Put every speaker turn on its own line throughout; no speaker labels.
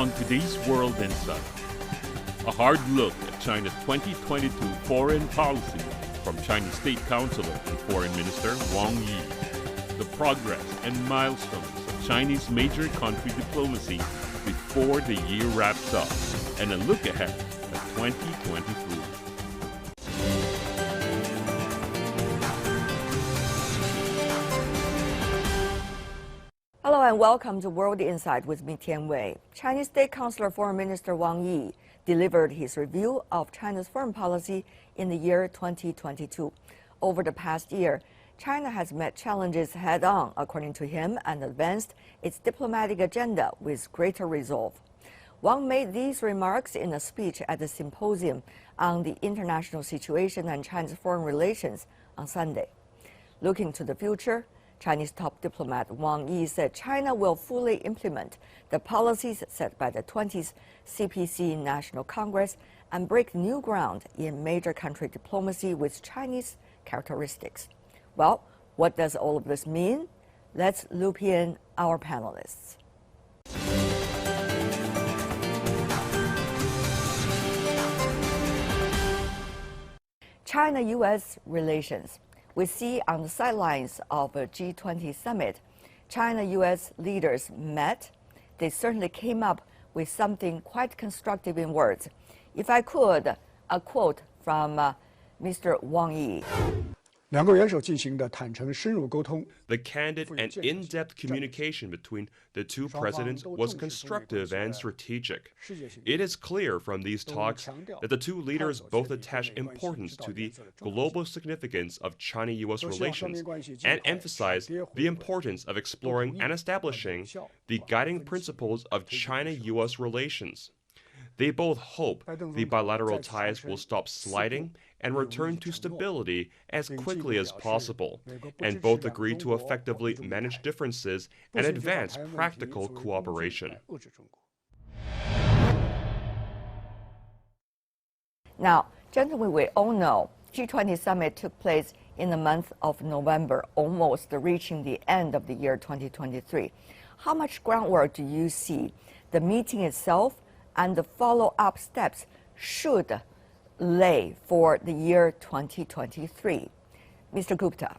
On today's World Insight, a hard look at China's 2022 foreign policy from Chinese State Councilor and Foreign Minister Wang Yi, the progress and milestones of Chinese major country diplomacy before the year wraps up, and a look ahead at 2023.
Hello and welcome to World Insight with me, Tian Wei. Chinese State Councilor Foreign Minister Wang Yi delivered his review of China's foreign policy in the year 2022. Over the past year, China has met challenges head-on, according to him, and advanced its diplomatic agenda with greater resolve. Wang made these remarks in a speech at the Symposium on the international situation and China's foreign relations on Sunday. Looking to the future, Chinese top diplomat Wang Yi said China will fully implement the policies set by the 20th CPC National Congress and break new ground in major country diplomacy with Chinese characteristics. Well, what does all of this mean? Let's loop in our panelists. China-U.S. relations. We see on the sidelines of a G20 summit, China-U.S. leaders met. They certainly came up with something quite constructive in words. If I could, a quote from Mr. Wang Yi.
The candid and in-depth communication between the two presidents was constructive and strategic. It is clear from these talks that the two leaders both attach importance to the global significance of China-U.S. relations and emphasize the importance of exploring and establishing the guiding principles of China-U.S. relations. They both hope the bilateral ties will stop sliding and return to stability as quickly as possible, and both agree to effectively manage differences and advance practical cooperation.
Now, gentlemen, we all know G20 summit took place in the month of November, almost reaching the end of the year 2023. How much groundwork do you see the meeting itself and the follow-up steps should lay for the year 2023? Mr. Gupta.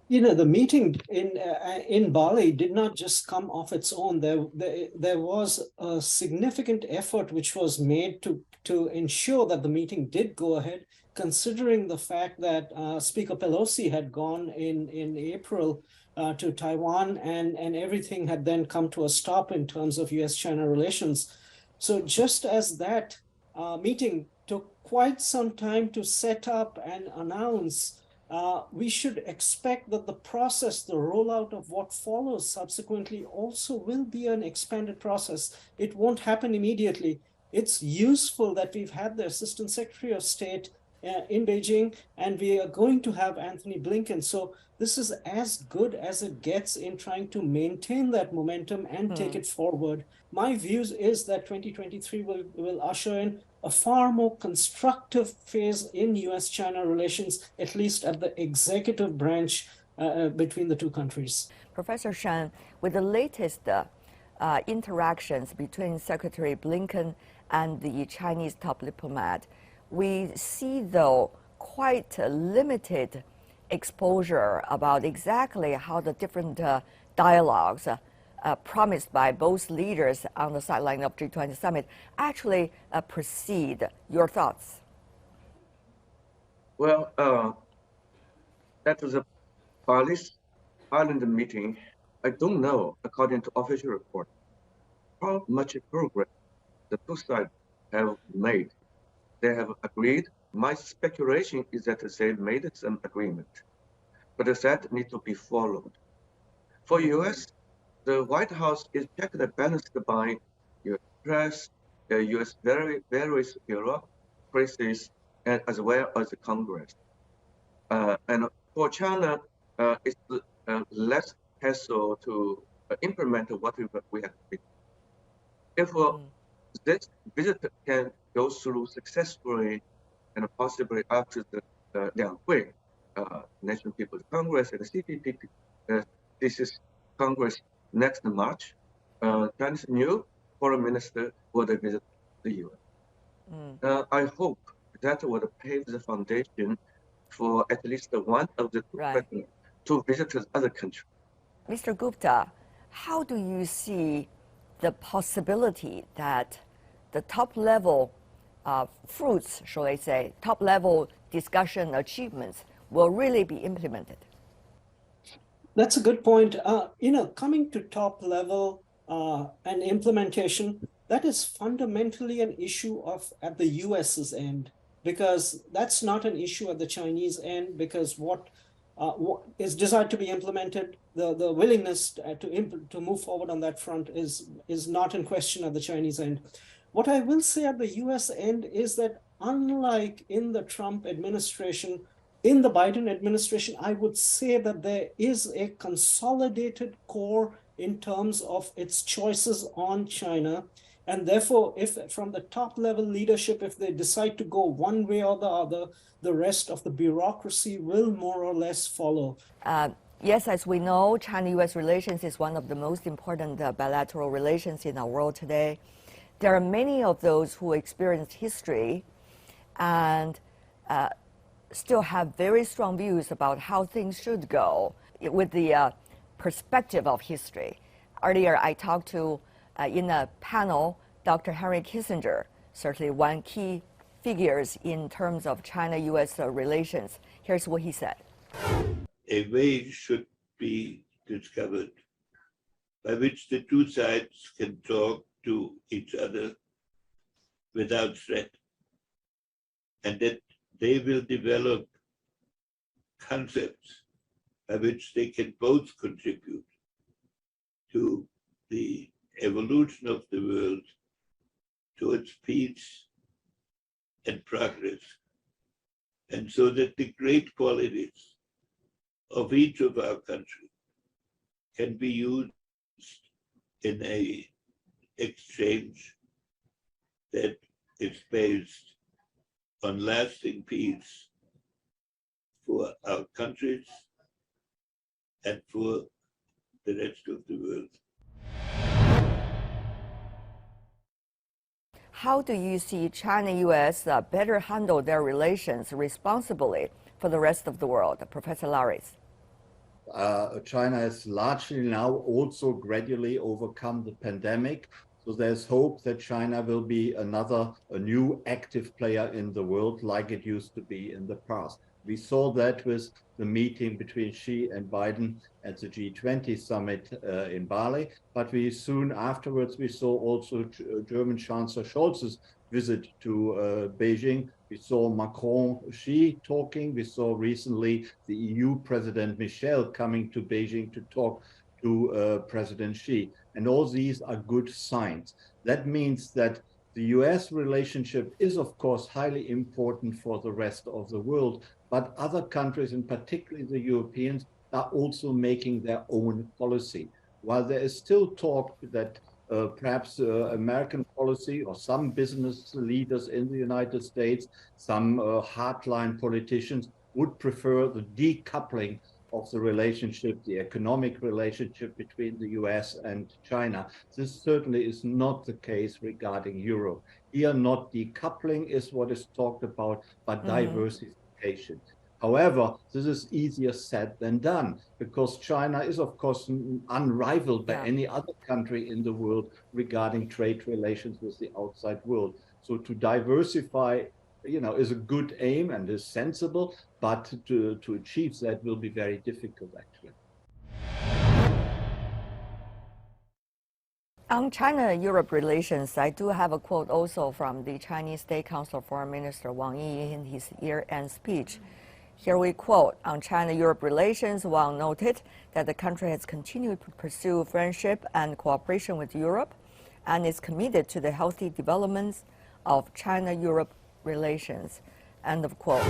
You know, the meeting in Bali did not just come off its own. There was a significant effort which was made to ensure that the meeting did go ahead, considering the fact that Speaker Pelosi had gone in April to Taiwan, and everything had then come to a stop in terms of U.S.-China relations. So just as that meeting took quite some time to set up and announce, we should expect that the process, the rollout of what follows subsequently also will be an expanded process. It won't happen immediately. It's useful that we've had the Assistant Secretary of State in Beijing, and we are going to have Anthony Blinken. So this is as good as it gets in trying to maintain that momentum and take it forward. My views is that 2023 will usher in a far more constructive phase in U.S.-China relations, at least at the executive branch between the two countries.
Professor Shan, with the latest interactions between Secretary Blinken and the Chinese top diplomat, we see, though, quite limited exposure about exactly how the different dialogues promised by both leaders on the sideline of G20 summit actually proceed. Your thoughts?
Well, that was a Parliament meeting. I don't know, according to official report, how much progress the two sides have made. They have agreed. My speculation is that they made some agreement, but that needs to be followed. For U.S., the White House is checked and balanced by U.S. press, the U.S. various bureaucracies, and as well as the Congress. And for China, it's less hassle to implement what we have been. If this visit can go through successfully and possibly after the Liang Hui, National People's Congress and the CPC, this is Congress next March, China's new foreign minister would visit the U.S. I hope that would pave the foundation for at least one of the two
Right.
presidents to visit other countries.
Mr. Gupta, how do you see the possibility that the top level fruits, shall I say, top level discussion achievements will really be implemented?
That's a good point. Coming to top level and implementation, that is fundamentally an issue at the US's end, because that's not an issue at the Chinese end, because what is desired to be implemented, the willingness to move forward on that front is not in question at the Chinese end. What I will say at the US end is that unlike in the Trump administration, in the Biden administration, I would say that there is a consolidated core in terms of its choices on China. And therefore, if from the top level leadership, if they decide to go one way or the other, the rest of the bureaucracy will more or less follow.
Yes, as we know, China-US relations is one of the most important bilateral relations in our world today. There are many of those who experienced history and still have very strong views about how things should go with the perspective of history. Earlier, I talked to, in a panel, Dr. Henry Kissinger, certainly one key figures in terms of China-US relations. Here's what he said.
A way should be discovered by which the two sides can talk to each other without threat, and that they will develop concepts by which they can both contribute to the evolution of the world towards peace and progress, and so that the great qualities of each of our countries can be used in an exchange that is based on lasting peace for our countries and for the rest of the world.
How do you see China-US better handle their relations responsibly for the rest of the world? Professor Laris.
China has largely now also gradually overcome the pandemic. So there's hope that China will be a new active player in the world like it used to be in the past. We saw that with the meeting between Xi and Biden at the G20 summit in Bali. But we soon afterwards, we saw also German Chancellor Scholz's visit to Beijing. We saw Macron, Xi talking. We saw recently the EU President Michel coming to Beijing to talk to President Xi. And all these are good signs. That means that the US relationship is, of course, highly important for the rest of the world, but other countries, and particularly the Europeans, are also making their own policy. While there is still talk that perhaps American policy or some business leaders in the United States, some hardline politicians would prefer the decoupling of the relationship, the economic relationship between the US and China. This certainly is not the case regarding Europe. Here, not decoupling is what is talked about, but diversification. However, this is easier said than done, because China is, of course, unrivaled by any other country in the world regarding trade relations with the outside world. So to diversify, is a good aim and is sensible, but to achieve that will be very difficult, actually.
On China-Europe relations, I do have a quote also from the Chinese State Council Foreign Minister Wang Yi in his year-end speech. Here we quote, on China-Europe relations, Wang noted that the country has continued to pursue friendship and cooperation with Europe and is committed to the healthy developments of China-Europe relations. End of quote.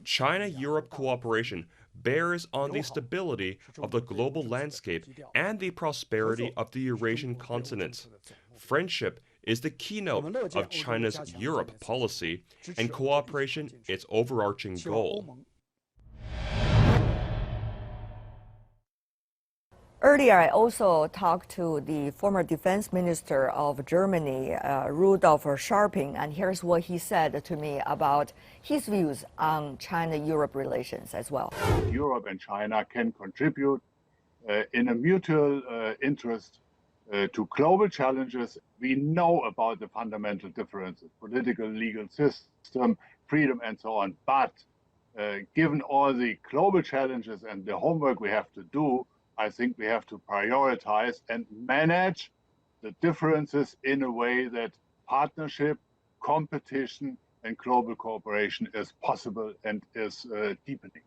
China-Europe cooperation bears on the stability of the global landscape and the prosperity of the Eurasian continent. Friendship is the keynote of China's Europe policy, and cooperation its overarching goal.
Earlier, I also talked to the former defense minister of Germany, Rudolf Scharping, and here's what he said to me about his views on China-Europe relations as well.
Europe and China can contribute in a mutual interest to global challenges. We know about the fundamental differences, political, legal system, freedom, and so on. But given all the global challenges and the homework we have to do, I think we have to prioritize and manage the differences in a way that partnership, competition, and global cooperation is possible and is deepening.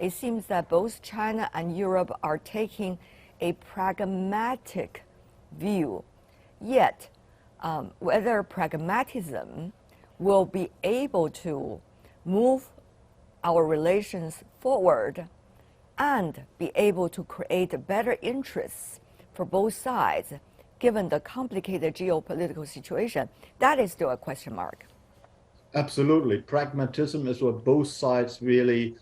It seems that both China and Europe are taking a pragmatic view. Yet, whether pragmatism will be able to move our relations forward and be able to create better interests for both sides, given the complicated geopolitical situation, that is still a question mark.
Absolutely. Pragmatism is what both sides really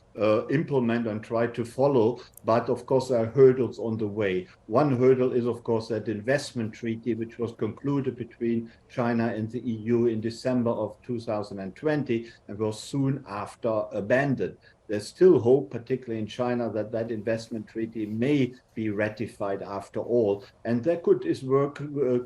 implement and try to follow. But of course, there are hurdles on the way. One hurdle is, of course, that investment treaty, which was concluded between China and the EU in December of 2020 and was soon after abandoned. There's still hope, particularly in China, that that investment treaty may be ratified after all, and that work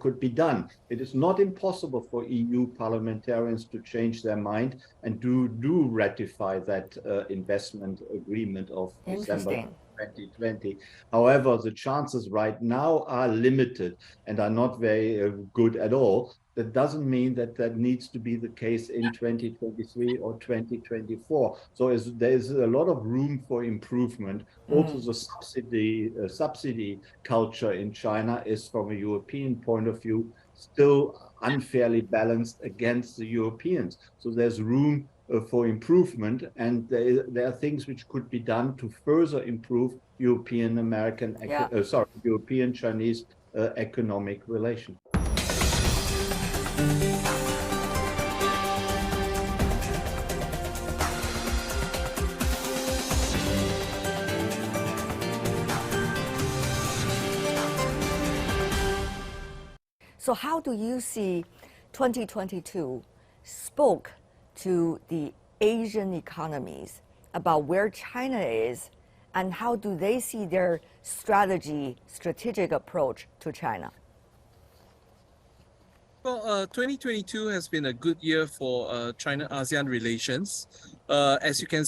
could be done. It is not impossible for EU parliamentarians to change their mind and do ratify that investment agreement of December 2020. However, the chances right now are limited and are not very good at all. That doesn't mean that that needs to be the case in 2023 or 2024. So there's a lot of room for improvement. Also, the subsidy culture in China is, from a European point of view, still unfairly balanced against the Europeans. So there's room for improvement, and there are things which could be done to further improve European-Chinese economic relations.
So how do you see 2022 spoke to the Asian economies about where China is, and how do they see their strategic approach to China?
Well, 2022 has been a good year for China-ASEAN relations. As you can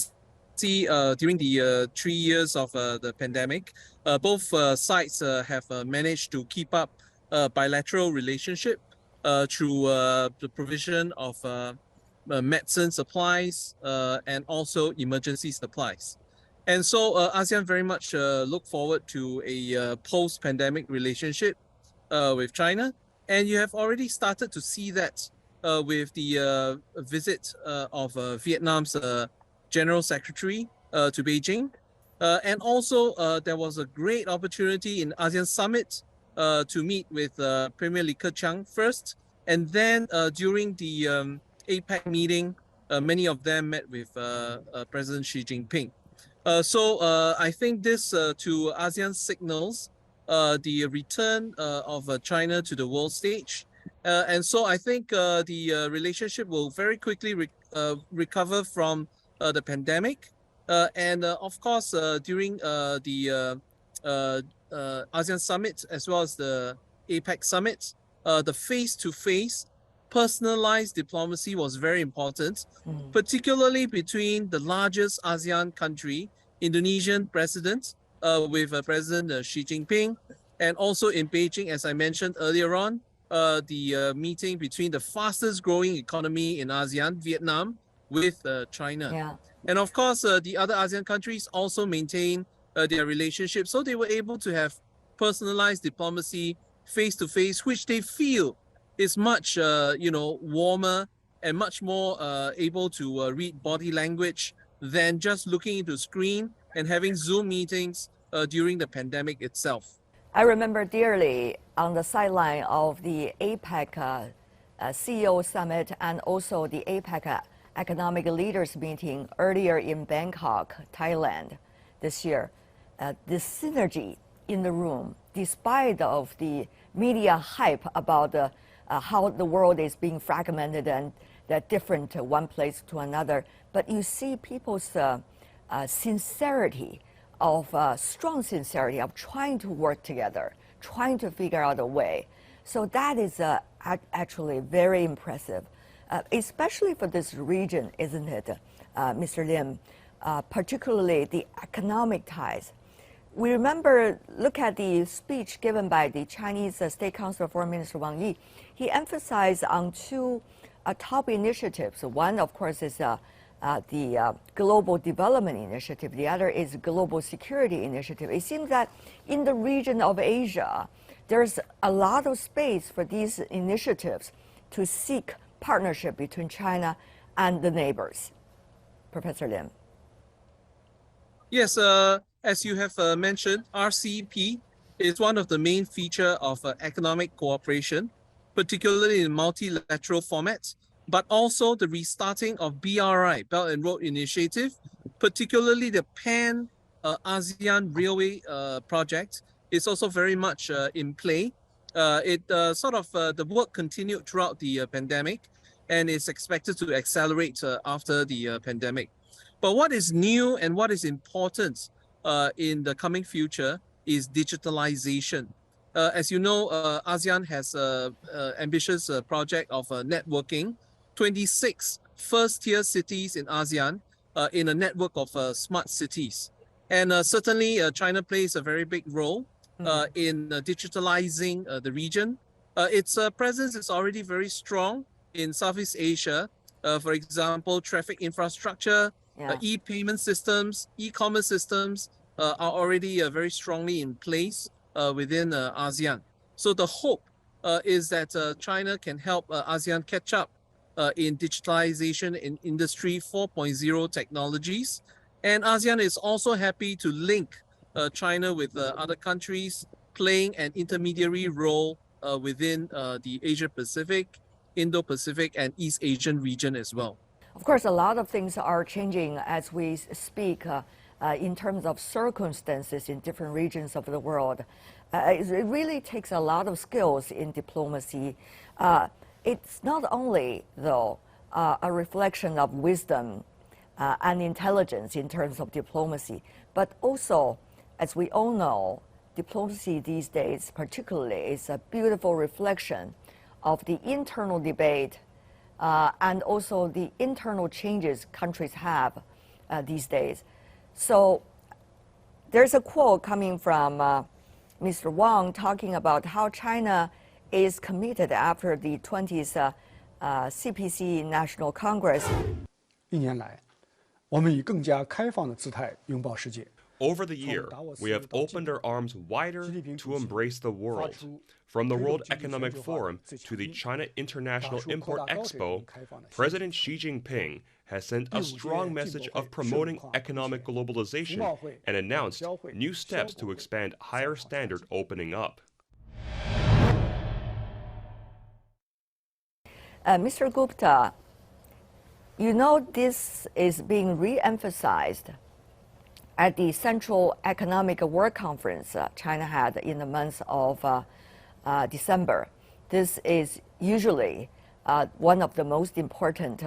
see, during the 3 years of the pandemic, both sides have managed to keep up bilateral relationship through the provision of medicine supplies and also emergency supplies. And so ASEAN very much look forward to a post-pandemic relationship with China. And you have already started to see that with the visit of Vietnam's General Secretary to Beijing. And also there was a great opportunity in ASEAN Summit to meet with Premier Li Keqiang first. And then during the APEC meeting, many of them met with President Xi Jinping. So I think this to ASEAN signals the return of China to the world stage. And so I think the relationship will very quickly recover from the pandemic. And of course, during the ASEAN Summit, as well as the APEC Summit, the face-to-face personalized diplomacy was very important, particularly between the largest ASEAN country, Indonesian president, with President Xi Jinping, and also in Beijing, as I mentioned earlier on, the meeting between the fastest growing economy in ASEAN, Vietnam, with China.
Yeah.
And of course, the other ASEAN countries also maintain their relationship. So they were able to have personalized diplomacy face-to-face, which they feel is much, warmer and much more able to read body language than just looking into screen and having Zoom meetings during the pandemic itself.
I remember dearly on the sideline of the APEC CEO summit and also the APEC economic leaders meeting earlier in Bangkok, Thailand this year, the synergy in the room, despite of the media hype about how the world is being fragmented and different one place to another, but you see people's sincerity strong sincerity of trying to work together, trying to figure out a way. So that is actually very impressive, especially for this region, isn't it, Mr. Lim? Particularly the economic ties. We remember, look at the speech given by the Chinese State Councilor Foreign Minister Wang Yi. He emphasized on two top initiatives. One, of course, is the Global Development Initiative. The other is Global Security Initiative. It seems that in the region of Asia, there's a lot of space for these initiatives to seek partnership between China and the neighbors. Professor Lim.
Yes, as you have mentioned, RCEP is one of the main features of economic cooperation, particularly in multilateral formats, but also the restarting of BRI, Belt and Road Initiative, particularly the Pan-ASEAN Railway project is also very much in play. The work continued throughout the pandemic and is expected to accelerate after the pandemic. But what is new and what is important in the coming future is digitalization. As you know, ASEAN has an ambitious project of networking 26 first-tier cities in ASEAN in a network of smart cities. And certainly China plays a very big role in digitalizing the region. Its presence is already very strong in Southeast Asia. For example, traffic infrastructure, e-payment systems, e-commerce systems are already very strongly in place within ASEAN. So the hope is that China can help ASEAN catch up in digitalization in Industry 4.0 technologies. And ASEAN is also happy to link China with other countries, playing an intermediary role within the Asia-Pacific, Indo-Pacific, and East Asian region as well.
Of course, a lot of things are changing as we speak in terms of circumstances in different regions of the world. It really takes a lot of skills in diplomacy. It's not only, though, a reflection of wisdom and intelligence in terms of diplomacy, but also, as we all know, diplomacy these days particularly is a beautiful reflection of the internal debate and also the internal changes countries have these days. So there's a quote coming from Mr. Wang talking about how China is committed after the 20th CPC National Congress.
1年来，我们以更加开放的姿态拥抱世界。
Over the year, we have opened our arms wider to embrace the world. From the World Economic Forum to the China International Import Expo, President Xi Jinping has sent a strong message of promoting economic globalization and announced new steps to expand higher standard opening up.
Mr. Gupta, you know this is being re-emphasized at the Central Economic Work Conference China had in the month of December. This is usually one of the most important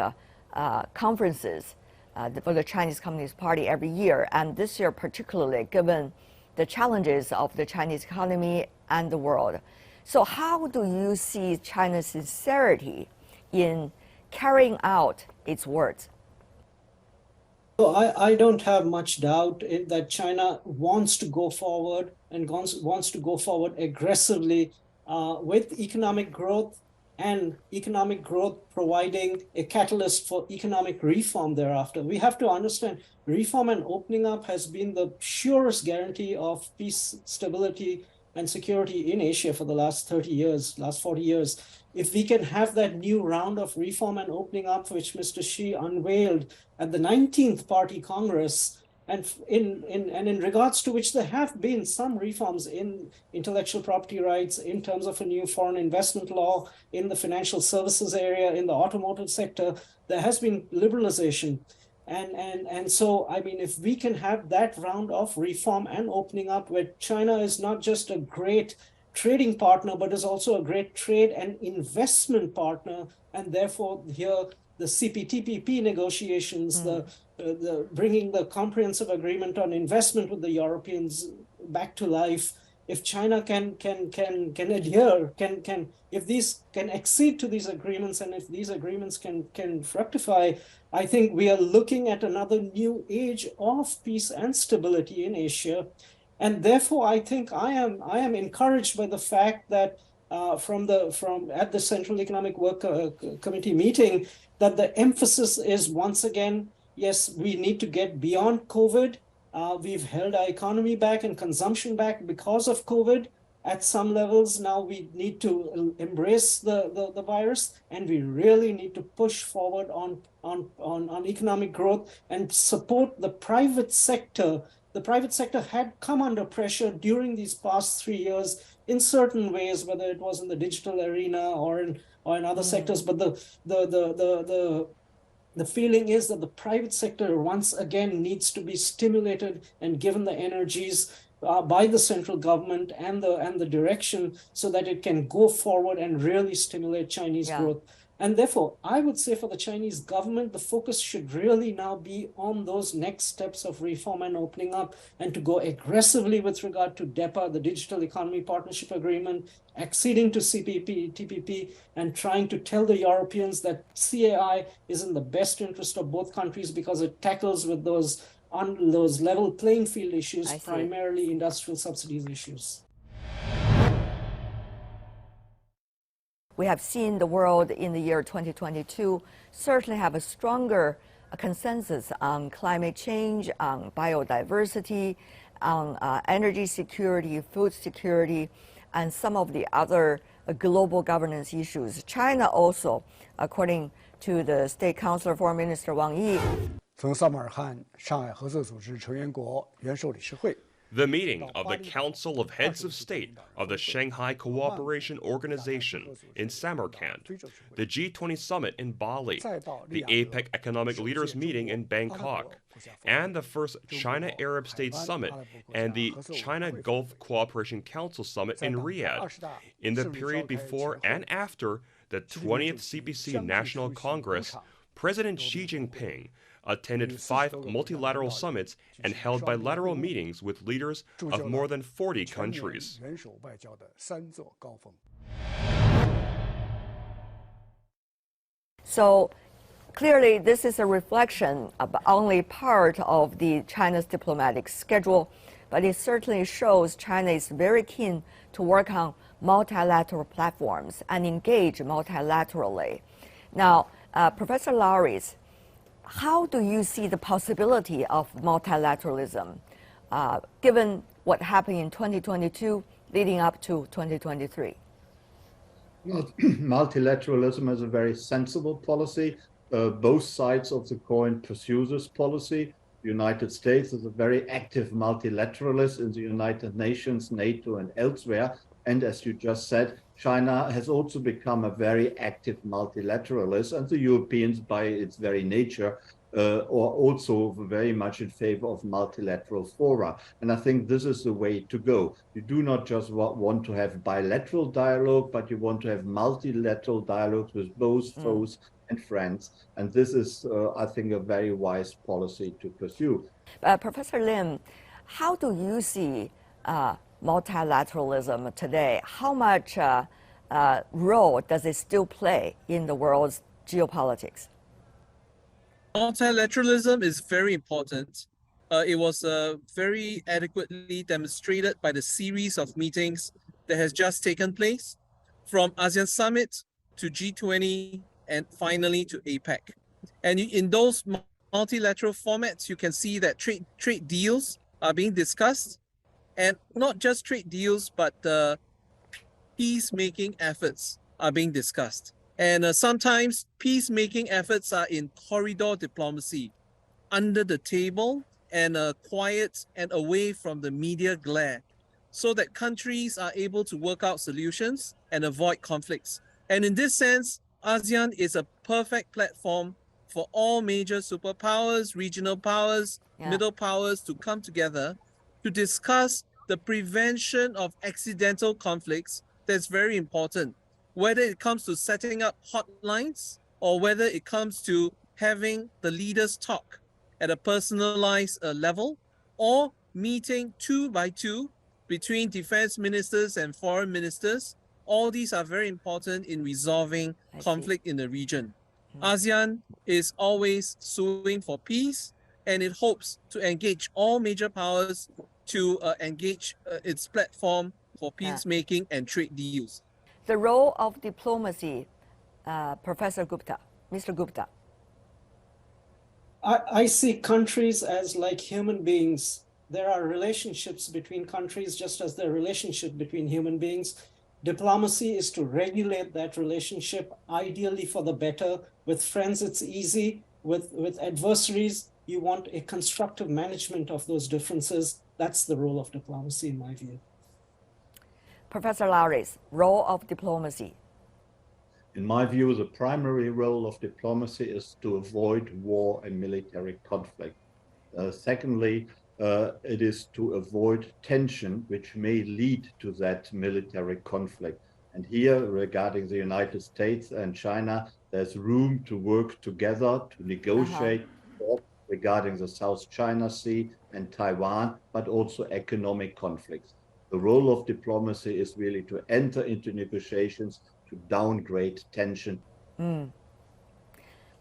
conferences for the Chinese Communist Party every year, and this year particularly given the challenges of the Chinese economy and the world. So how do you see China's sincerity in carrying out its words?
So I don't have much doubt that China wants to go forward and wants to go forward aggressively with economic growth, and economic growth providing a catalyst for economic reform thereafter. We have to understand reform and opening up has been the surest guarantee of peace, stability, and security in Asia for the last 30 years, last 40 years. If we can have that new round of reform and opening up, which Mr. Xi unveiled at the 19th Party Congress, and in regards to which there have been some reforms in intellectual property rights, in terms of a new foreign investment law, in the financial services area, in the automotive sector, there has been liberalization. And so, I mean, if we can have that round of reform and opening up where China is not just a great trading partner, but is also a great trade and investment partner, and therefore here the CPTPP negotiations, the bringing the comprehensive agreement on investment with the Europeans back to life. If China can adhere, if these can accede to these agreements, and if these agreements can fructify, I think we are looking at another new age of peace and stability in Asia. And therefore, I think I am encouraged by the fact that from at the Central Economic Work Committee meeting, that the emphasis is once again, yes, we need to get beyond COVID. We've held our economy back and consumption back because of COVID. At some levels now, we need to embrace the virus, and we really need to push forward on economic growth and support the private sector. The private sector had come under pressure during these past 3 years in certain ways, whether it was in the digital arena or in other sectors. But the feeling is that the private sector once again needs to be stimulated and given the energies by the central government and the direction, so that it can go forward and really stimulate Chinese growth. And therefore, I would say for the Chinese government, the focus should really now be on those next steps of reform and opening up, and to go aggressively with regard to DEPA, the Digital Economy Partnership Agreement, acceding to TPP, and trying to tell the Europeans that CAI is in the best interest of both countries, because it tackles with those level playing field issues, primarily industrial subsidies issues.
We have seen the world in the year 2022 certainly have a stronger consensus on climate change, on biodiversity, on energy security, food security, and some of the other global governance issues. China also, according to the State Councilor Foreign Minister Wang Yi,
from萨马尔罕上海合作组织成员国元首理事会
The meeting of the Council of Heads of State of the Shanghai Cooperation Organization in Samarkand, the G20 Summit in Bali, the APEC Economic Leaders Meeting in Bangkok, and the first China-Arab States Summit and the China Gulf Cooperation Council Summit in Riyadh, in the period before and after the 20th CPC National Congress, President Xi Jinping attended 5 multilateral summits and held bilateral meetings with leaders of more than 40 countries.
So clearly, this is a reflection of only part of the China's diplomatic schedule, but it certainly shows China is very keen to work on multilateral platforms and engage multilaterally. Now, Professor Lauris, how do you see the possibility of multilateralism, given what happened in 2022 leading up to 2023?
Well, multilateralism is a very sensible policy. Both sides of the coin pursue this policy. The United States is a very active multilateralist in the United Nations, NATO, and elsewhere. And as you just said, China has also become a very active multilateralist, and the Europeans, by its very nature, are also very much in favor of multilateral fora. And I think this is the way to go. You do not just want to have bilateral dialogue, but you want to have multilateral dialogue with both foes and friends. And this is, I think, a very wise policy to pursue.
Professor Lim, how do you see multilateralism today? How much role does it still play in the world's geopolitics?
Multilateralism is very important. It was very adequately demonstrated by the series of meetings that has just taken place, from ASEAN Summit to G20 and finally to APEC. And in those multilateral formats, you can see that trade deals are being discussed, and not just trade deals, but peacemaking efforts are being discussed. And sometimes peacemaking efforts are in corridor diplomacy, under the table, and quiet and away from the media glare, so that countries are able to work out solutions and avoid conflicts. And in this sense, ASEAN is a perfect platform for all major superpowers, regional powers, middle powers to come together to discuss the prevention of accidental conflicts. That's very important, whether it comes to setting up hotlines or whether it comes to having the leaders talk at a personalized level, or meeting 2 by 2 between defense ministers and foreign ministers. All these are very important in resolving conflict in the region. ASEAN is always suing for peace, and it hopes to engage all major powers to engage its platform for peacemaking and trade deals.
The role of diplomacy, Professor Gupta, Mr. Gupta.
I see countries as like human beings. There are relationships between countries just as there are relationships between human beings. Diplomacy is to regulate that relationship, ideally for the better. With friends, it's easy. With adversaries, you want a constructive management of those differences. That's the role of diplomacy, in my view.
Professor Laris, role of diplomacy.
In my view, the primary role of diplomacy is to avoid war and military conflict. Secondly, it is to avoid tension, which may lead to that military conflict. And here, regarding the United States and China, there's room to work together to negotiate regarding the South China Sea and Taiwan, but also economic conflicts. The role of diplomacy is really to enter into negotiations to downgrade tension.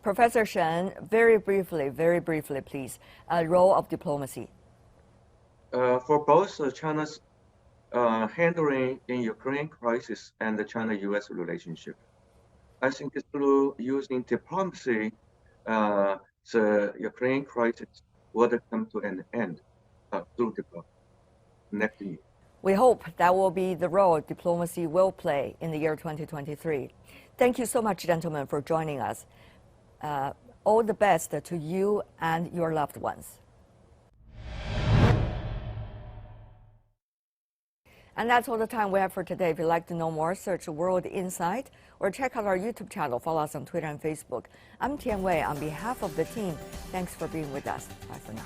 Professor Shen, very briefly, please, role of diplomacy.
For both China's handling in Ukraine crisis and the China-US relationship, I think it's through using diplomacy, the Ukraine crisis would come to an end through diplomacy next year.
We hope that will be the role diplomacy will play in the year 2023. Thank you so much, gentlemen, for joining us. All the best to you and your loved ones. And that's all the time we have for today. If you'd like to know more, search World Insight or check out our YouTube channel. Follow us on Twitter and Facebook. I'm Tian Wei on behalf of the team. Thanks for being with us. Bye for now.